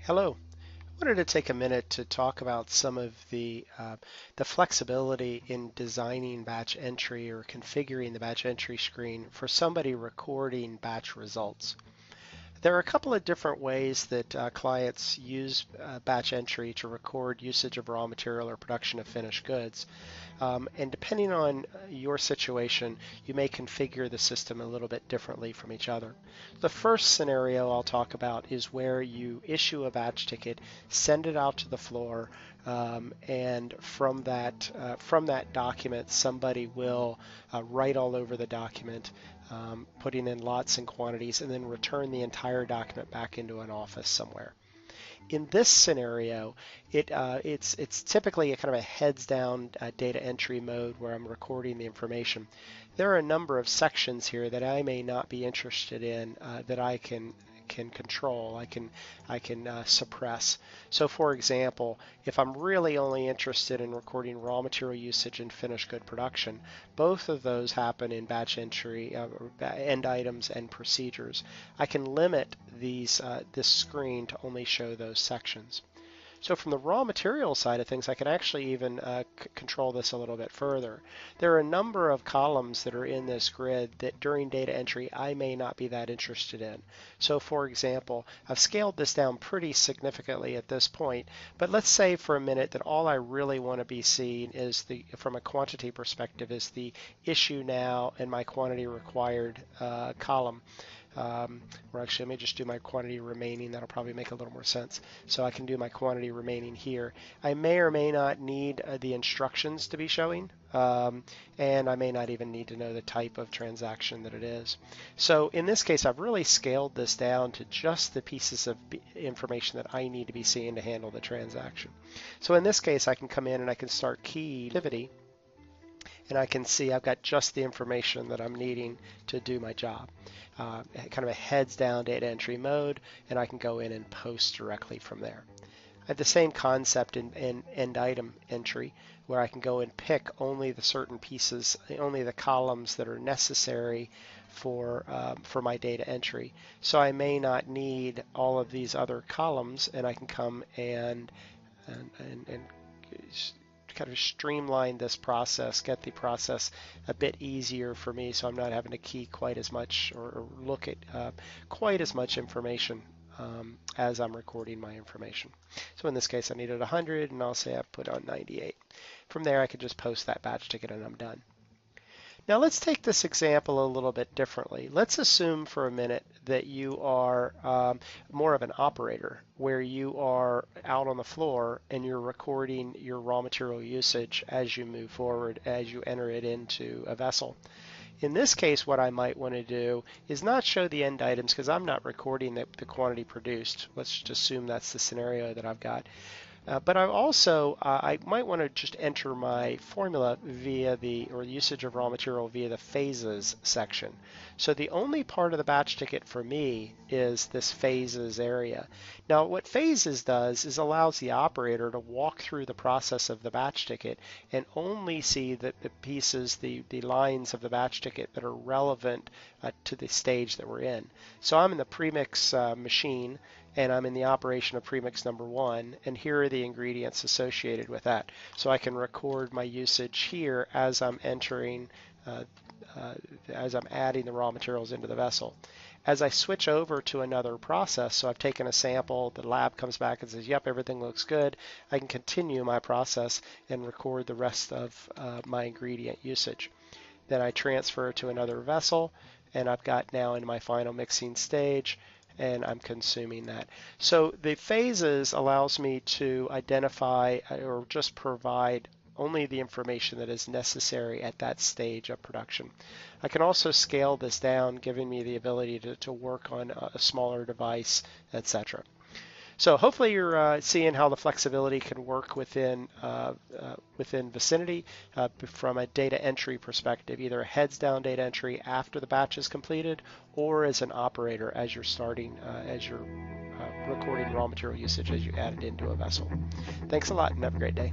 Hello. I wanted to take a minute to talk about some of the flexibility in designing batch entry or configuring the batch entry screen for somebody recording batch results. There are a couple of different ways that clients use batch entry to record usage of raw material or production of finished goods. And depending on your situation, you may configure the system a little bit differently from each other. The first scenario I'll talk about is where you issue a batch ticket, send it out to the floor, and from that document, somebody will write all over the document, putting in lots and quantities, and then return the entire document back into an office somewhere. In this scenario, it's typically a kind of a heads down data entry mode where I'm recording the information. There are a number of sections here that I may not be interested in that I can control, I can suppress. So for example, if I'm really only interested in recording raw material usage and finished good production, both of those happen in batch entry, end items and procedures. I can limit this screen to only show those sections. So from the raw material side of things, I can actually even control this a little bit further. There are a number of columns that are in this grid that during data entry I may not be that interested in. So for example, I've scaled this down pretty significantly at this point, but let's say for a minute that all I really want to be seeing is from a quantity perspective, is the issue now and my quantity required column. Or actually, let me just do my quantity remaining. That'll probably make a little more sense. So I can do my quantity remaining here. I may or may not need the instructions to be showing, and I may not even need to know the type of transaction that it is. So in this case, I've really scaled this down to just the pieces of information that I need to be seeing to handle the transaction. So in this case, I can come in and I can start key activity, and I can see I've got just the information that I'm needing to do my job. Kind of a heads down data entry mode, and I can go in and post directly from there. I have the same concept in end item entry, where I can go and pick only the certain pieces, only the columns that are necessary for my data entry. So I may not need all of these other columns, and I can come and kind of streamline this process, get the process a bit easier for me, so I'm not having to key quite as much or look at quite as much information as I'm recording my information. So in this case, I needed 100, and I'll say I put on 98. From there, I can just post that batch ticket, and I'm done. Now let's take this example a little bit differently. Let's assume for a minute that you are more of an operator, where you are out on the floor and you're recording your raw material usage as you move forward, as you enter it into a vessel. In this case, what I might want to do is not show the end items because I'm not recording the quantity produced. Let's just assume that's the scenario that I've got. But I might want to just enter my formula via or usage of raw material via the phases section. So the only part of the batch ticket for me is this phases area. Now what phases does is allows the operator to walk through the process of the batch ticket and only see the pieces, the lines of the batch ticket that are relevant to the stage that we're in. So I'm in the premix machine, and I'm in the operation of premix number 1, and here are the ingredients associated with that. So I can record my usage here as I'm entering, as I'm adding the raw materials into the vessel. As I switch over to another process, so I've taken a sample, the lab comes back and says, yep, everything looks good, I can continue my process and record the rest of my ingredient usage. Then I transfer to another vessel, and I've got now in my final mixing stage, and I'm consuming that. So the phases allows me to identify or just provide only the information that is necessary at that stage of production. I can also scale this down, giving me the ability to work on a smaller device, etc. So hopefully you're seeing how the flexibility can work within Vicinity from a data entry perspective, either a heads down data entry after the batch is completed, or as an operator as you're starting, as you're recording raw material usage as you add it into a vessel. Thanks a lot and have a great day.